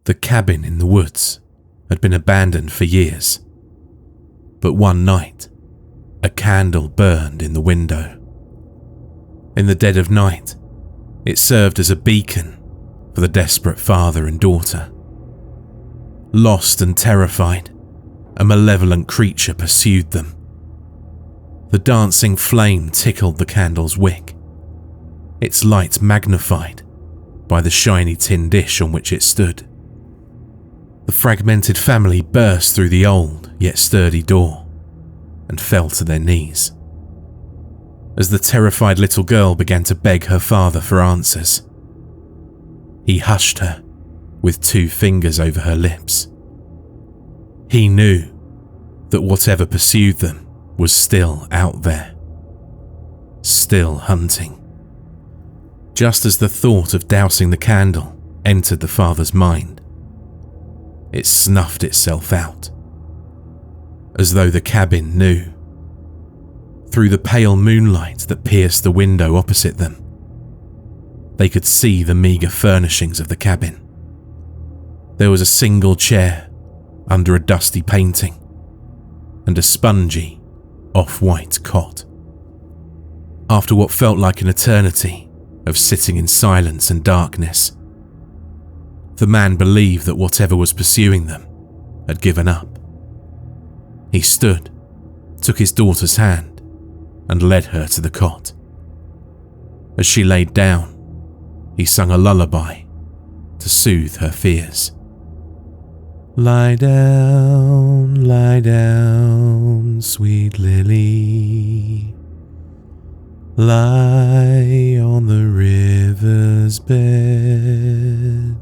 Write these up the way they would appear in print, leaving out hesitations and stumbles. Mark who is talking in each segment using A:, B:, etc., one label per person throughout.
A: The cabin in the woods had been abandoned for years, but one night, a candle burned in the window. In the dead of night, it served as a beacon for the desperate father and daughter. Lost and terrified, a malevolent creature pursued them. The dancing flame tickled the candle's wick, its light magnified by the shiny tin dish on which it stood. The fragmented family burst through the old yet sturdy door and fell to their knees. As the terrified little girl began to beg her father for answers, he hushed her with 2 fingers over her lips. He knew that whatever pursued them was still out there, still hunting. Just as the thought of dousing the candle entered the father's mind, it snuffed itself out, as though the cabin knew. Through the pale moonlight that pierced the window opposite them, they could see the meagre furnishings of the cabin. There was a single chair under a dusty painting and a spongy, off-white cot. After what felt like an eternity of sitting in silence and darkness, the man believed that whatever was pursuing them had given up. He stood, took his daughter's hand, and led her to the cot. As she laid down, he sung a lullaby to soothe her fears. Lie down, sweet lily. Lie on the river's bed.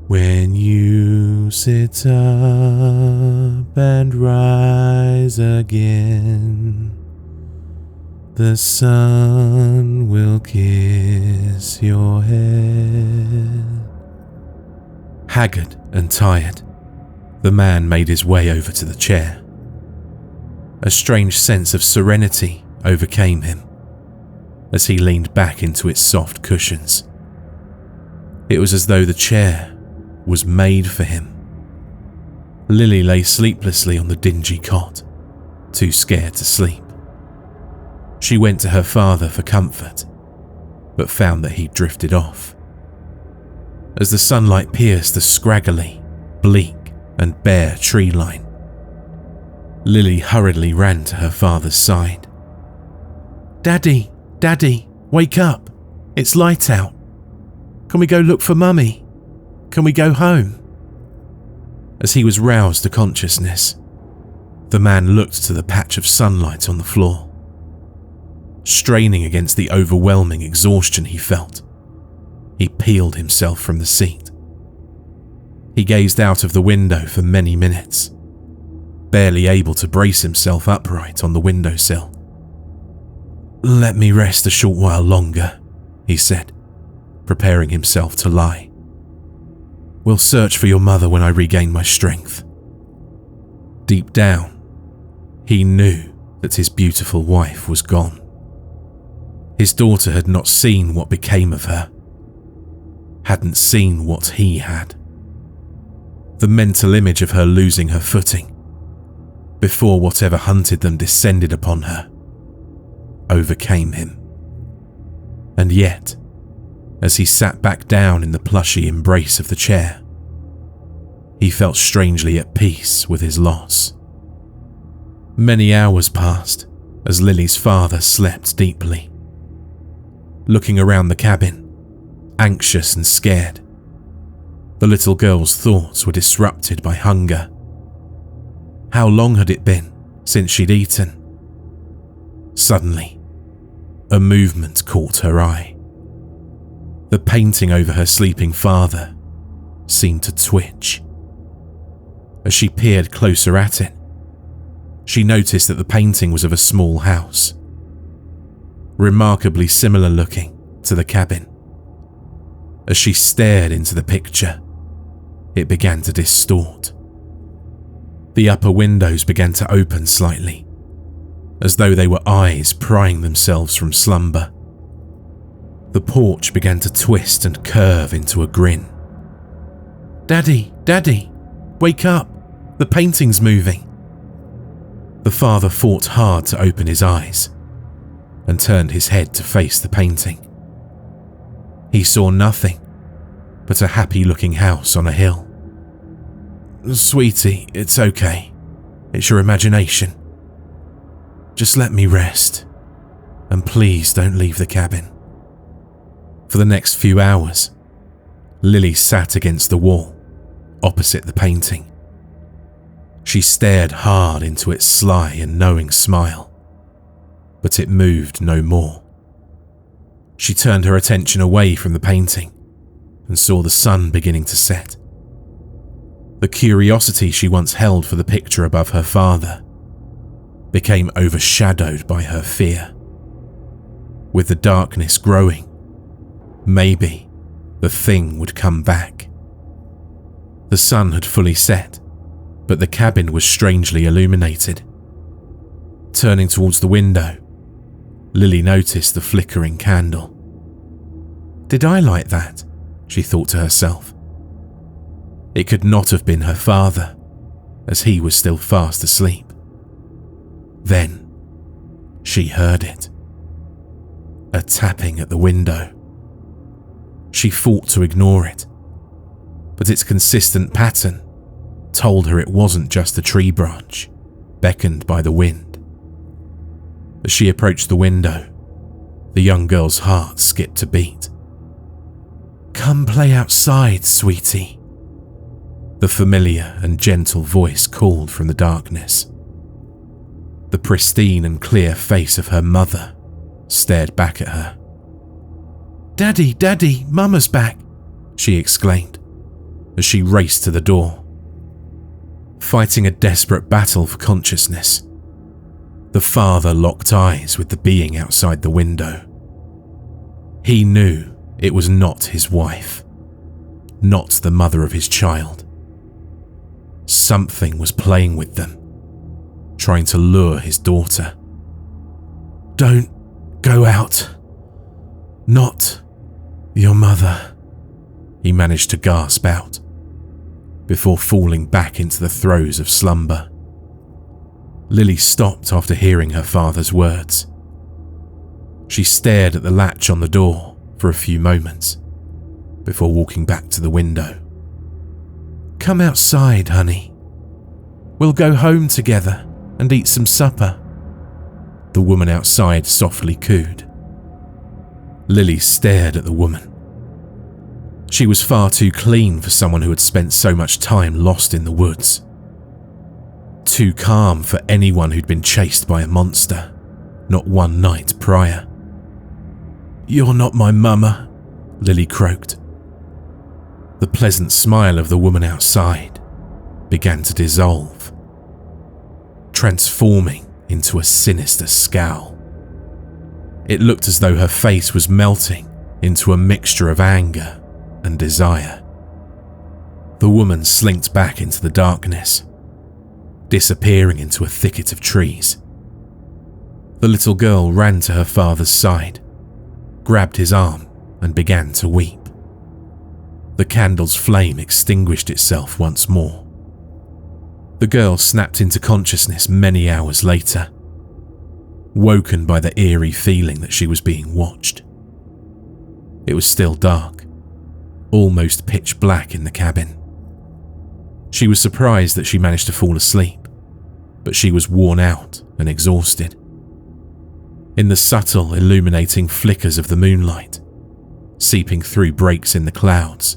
A: When you sit up and rise again, the sun will kiss your head. Haggard and tired, the man made his way over to the chair. A strange sense of serenity overcame him as he leaned back into its soft cushions. It was as though the chair was made for him. Lily lay sleeplessly on the dingy cot, too scared to sleep. She went to her father for comfort, but found that he'd drifted off. As the sunlight pierced the scraggly, bleak and bare tree line, Lily hurriedly ran to her father's side. Daddy, wake up! It's light out. Can we go look for Mummy? Can we go home? As he was roused to consciousness, the man looked to the patch of sunlight on the floor. Straining against the overwhelming exhaustion he felt, he peeled himself from the seat. He gazed out of the window for many minutes, barely able to brace himself upright on the windowsill. Let me rest a short while longer, he said, preparing himself to lie. We'll search for your mother when I regain my strength. Deep down, he knew that his beautiful wife was gone. His daughter had not seen what became of her, hadn't seen what he had. The mental image of her losing her footing, before whatever hunted them descended upon her, overcame him. And yet, as he sat back down in the plushy embrace of the chair, he felt strangely at peace with his loss. Many hours passed as Lily's father slept deeply. Looking around the cabin, anxious and scared, the little girl's thoughts were disrupted by hunger. How long had it been since she'd eaten? Suddenly, a movement caught her eye. The painting over her sleeping father seemed to twitch. As she peered closer at it, she noticed that the painting was of a small house, remarkably similar looking to the cabin. As she stared into the picture, it began to distort. The upper windows began to open slightly, as though they were eyes prying themselves from slumber. The porch began to twist and curve into a grin. Daddy, Daddy, wake up! The painting's moving!" The father fought hard to open his eyes and turned his head to face the painting. He saw nothing but a happy-looking house on a hill. "Sweetie, it's okay. It's your imagination. Just let me rest, and please don't leave the cabin." For the next few hours, Lily sat against the wall, opposite the painting. She stared hard into its sly and knowing smile, but it moved no more. She turned her attention away from the painting and saw the sun beginning to set. The curiosity she once held for the picture above her father became overshadowed by her fear. With the darkness growing, maybe the thing would come back. The sun had fully set, but the cabin was strangely illuminated. Turning towards the window, Lily noticed the flickering candle. "Did I light that?" she thought to herself. It could not have been her father, as he was still fast asleep. Then she heard it. A tapping at the window. She fought to ignore it, but its consistent pattern told her it wasn't just a tree branch beckoned by the wind. As she approached the window, the young girl's heart skipped a beat. "Come play outside, sweetie," the familiar and gentle voice called from the darkness. The pristine and clear face of her mother stared back at her. "Daddy, Daddy, Mama's back," she exclaimed as she raced to the door. Fighting a desperate battle for consciousness, the father locked eyes with the being outside the window. He knew it was not his wife, not the mother of his child. Something was playing with them, trying to lure his daughter. "Don't go out. Not your mother," he managed to gasp out, before falling back into the throes of slumber. Lily stopped after hearing her father's words. She stared at the latch on the door for a few moments, before walking back to the window. "Come outside, honey. We'll go home together and eat some supper," the woman outside softly cooed. Lily stared at the woman. She was far too clean for someone who had spent so much time lost in the woods. Too calm for anyone who'd been chased by a monster not one night prior. "You're not my mama," Lily croaked. The pleasant smile of the woman outside began to dissolve, transforming into a sinister scowl. It looked as though her face was melting into a mixture of anger and desire. The woman slinked back into the darkness, disappearing into a thicket of trees. The little girl ran to her father's side, grabbed his arm, and began to weep. The candle's flame extinguished itself once more. The girl snapped into consciousness many hours later, woken by the eerie feeling that she was being watched. It was still dark, almost pitch black in the cabin. She was surprised that she managed to fall asleep, but she was worn out and exhausted. In the subtle, illuminating flickers of the moonlight, seeping through breaks in the clouds,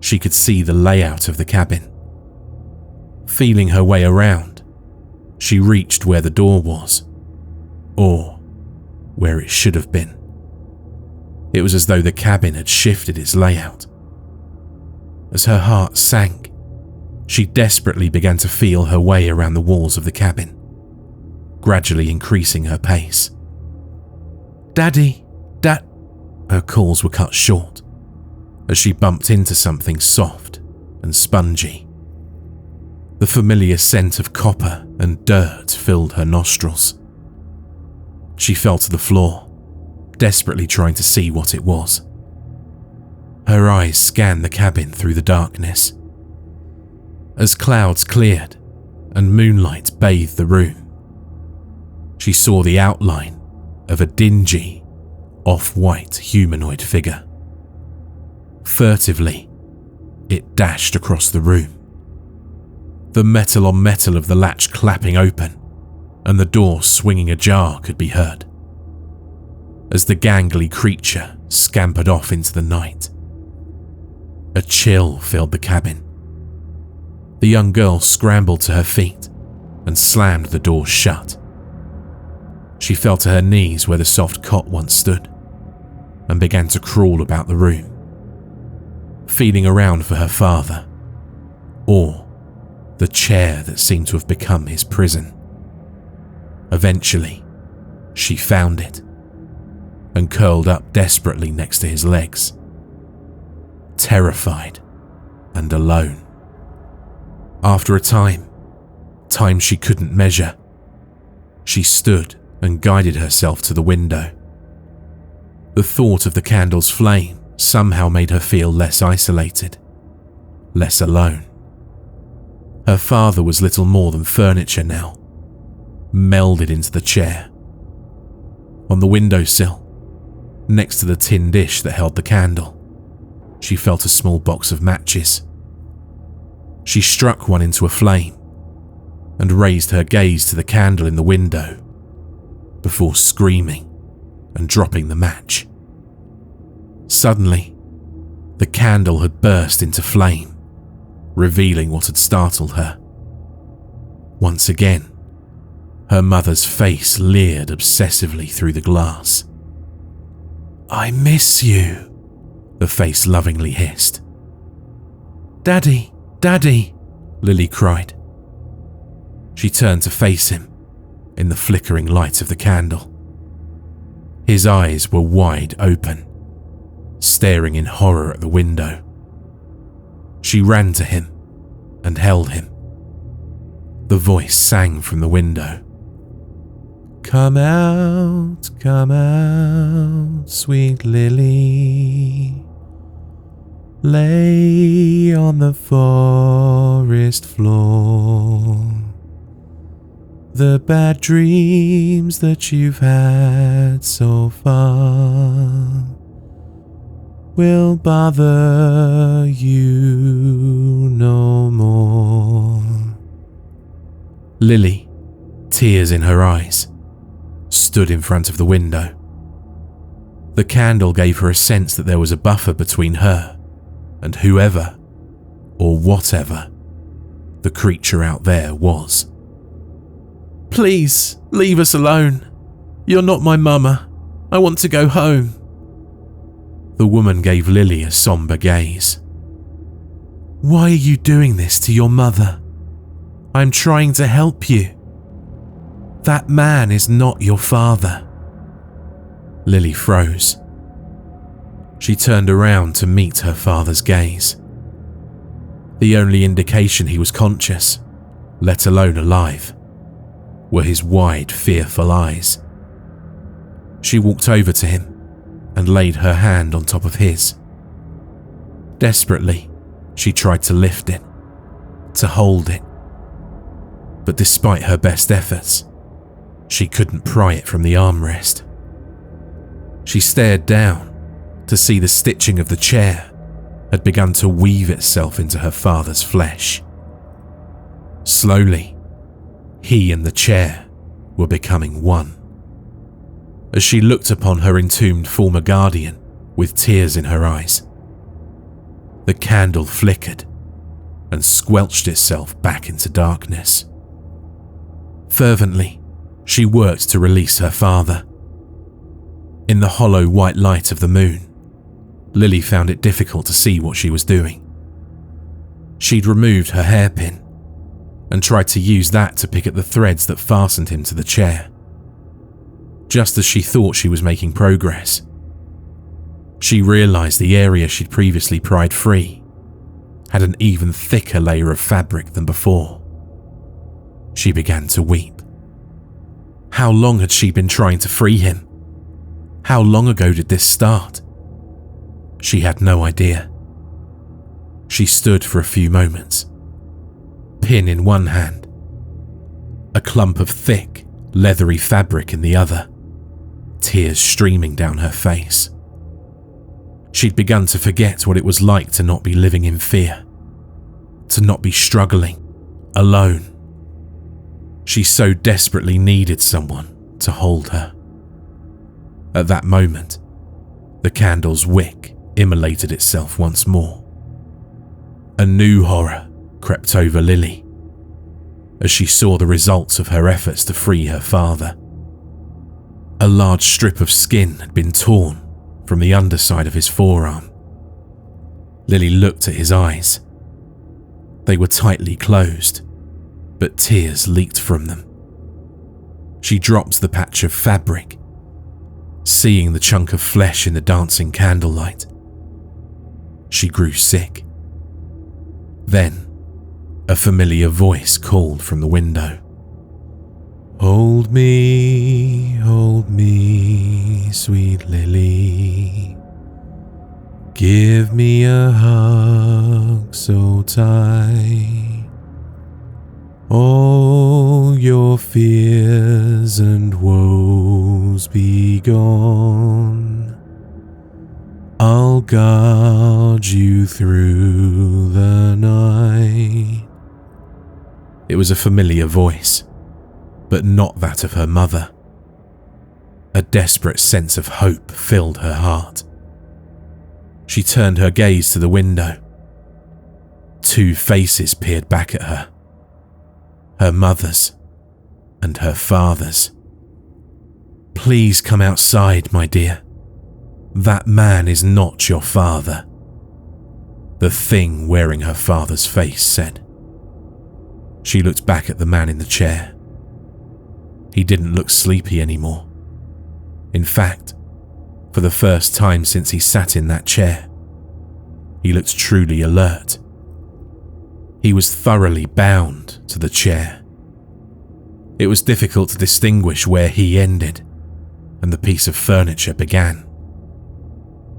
A: she could see the layout of the cabin. Feeling her way around, she reached where the door was, or where it should have been. It was as though the cabin had shifted its layout. As her heart sank, she desperately began to feel her way around the walls of the cabin, gradually increasing her pace. "Daddy, Dad..." Her calls were cut short as she bumped into something soft and spongy. The familiar scent of copper and dirt filled her nostrils. She fell to the floor, desperately trying to see what it was. Her eyes scanned the cabin through the darkness. As clouds cleared and moonlight bathed the room, she saw the outline of a dingy, off-white humanoid figure. Furtively, it dashed across the room, the metal on metal of the latch clapping open and the door swinging ajar could be heard. As the gangly creature scampered off into the night, a chill filled the cabin. The young girl scrambled to her feet and slammed the door shut. She fell to her knees where the soft cot once stood and began to crawl about the room, feeling around for her father, or the chair that seemed to have become his prison. Eventually, she found it and curled up desperately next to his legs, terrified and alone. After a time she couldn't measure, she stood and guided herself to the window. The thought of the candle's flame somehow made her feel less isolated, less alone. Her father was little more than furniture now, melded into the chair. On the windowsill, next to the tin dish that held the candle, she felt a small box of matches. She struck one into a flame and raised her gaze to the candle in the window before screaming and dropping the match. Suddenly, the candle had burst into flame, revealing what had startled her. Once again, her mother's face leered obsessively through the glass. "I miss you," the face lovingly hissed. "Daddy, Daddy," Lily cried. She turned to face him in the flickering light of the candle. His eyes were wide open, staring in horror at the window. She ran to him and held him. The voice sang from the window. Come out, sweet Lily. Lay on the forest floor. The bad dreams that you've had so far will bother you no more. Lily, tears in her eyes, stood in front of the window. The candle gave her a sense that there was a buffer between her and whoever, or whatever, the creature out there was. "Please, leave us alone. You're not my mama. I want to go home." The woman gave Lily a somber gaze. "Why are you doing this to your mother? I'm trying to help you. That man is not your father." Lily froze. She turned around to meet her father's gaze. The only indication he was conscious, let alone alive, were his wide, fearful eyes. She walked over to him and laid her hand on top of his. Desperately, she tried to lift it, to hold it. But despite her best efforts, she couldn't pry it from the armrest. She stared down to see the stitching of the chair had begun to weave itself into her father's flesh. Slowly, he and the chair were becoming one. As she looked upon her entombed former guardian with tears in her eyes, the candle flickered and squelched itself back into darkness. Fervently, she worked to release her father. In the hollow white light of the moon, Lily found it difficult to see what she was doing. She'd removed her hairpin and tried to use that to pick at the threads that fastened him to the chair. Just as she thought she was making progress, she realized the area she'd previously pried free had an even thicker layer of fabric than before. She began to weep. How long had she been trying to free him? How long ago did this start? She had no idea. She stood for a few moments, pin in one hand, a clump of thick, leathery fabric in the other, tears streaming down her face. She'd begun to forget what it was like to not be living in fear, to not be struggling, alone. She so desperately needed someone to hold her. At that moment, the candle's wick immolated itself once more. A new horror crept over Lily as she saw the results of her efforts to free her father. A large strip of skin had been torn from the underside of his forearm. Lily looked at his eyes. They were tightly closed, but tears leaked from them. She dropped the patch of fabric, seeing the chunk of flesh in the dancing candlelight. She grew sick. Then, a familiar voice called from the window. Hold me, sweet Lily. Give me a hug so tight. All your fears and woes be gone. I'll guard you through the night. It was a familiar voice, but not that of her mother. A desperate sense of hope filled her heart. She turned her gaze to the window. Two faces peered back at her. Her mother's and her father's. Please come outside, my dear. That man is not your father. The thing wearing her father's face said. She looked back at the man in the chair. He didn't look sleepy anymore. In fact, for the first time since he sat in that chair, he looked truly alert. He was thoroughly bound to the chair. It was difficult to distinguish where he ended and the piece of furniture began.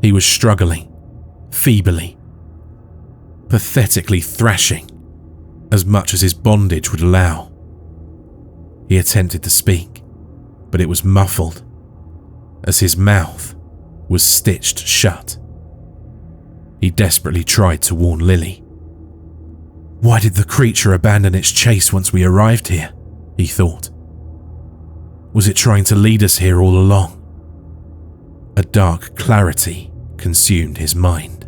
A: He was struggling, feebly, pathetically thrashing as much as his bondage would allow. He attempted to speak, but it was muffled, as his mouth was stitched shut. He desperately tried to warn Lily. Why did the creature abandon its chase once we arrived here? He thought. Was it trying to lead us here all along? A dark clarity consumed his mind,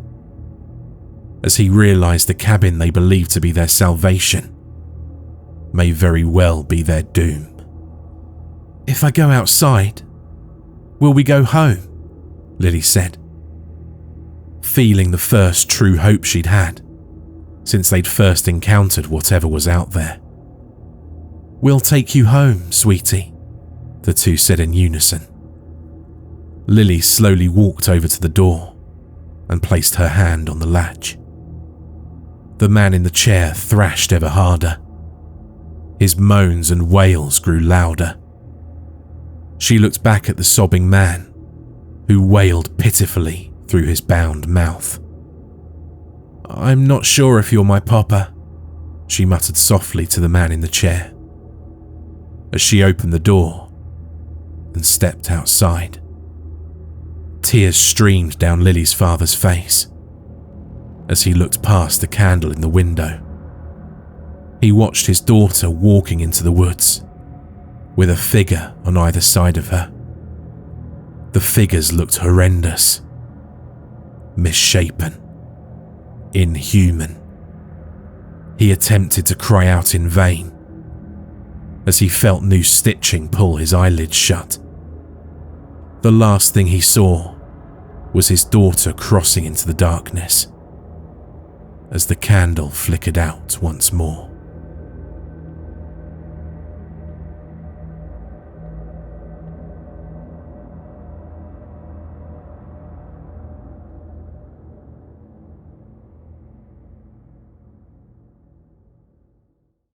A: as he realized the cabin they believed to be their salvation may very well be their doom. If I go outside, will we go home? Lily said, feeling the first true hope she'd had since they'd first encountered whatever was out there. We'll take you home, sweetie, the two said in unison. Lily slowly walked over to the door and placed her hand on the latch. The man in the chair thrashed ever harder. His moans and wails grew louder. She looked back at the sobbing man, who wailed pitifully through his bound mouth. I'm not sure if you're my papa, she muttered softly to the man in the chair, as she opened the door and stepped outside. Tears streamed down Lily's father's face as he looked past the candle in the window. He watched his daughter walking into the woods, with a figure on either side of her. The figures looked horrendous, misshapen, inhuman. He attempted to cry out in vain as he felt new stitching pull his eyelids shut. The last thing he saw was his daughter crossing into the darkness as the candle flickered out once more.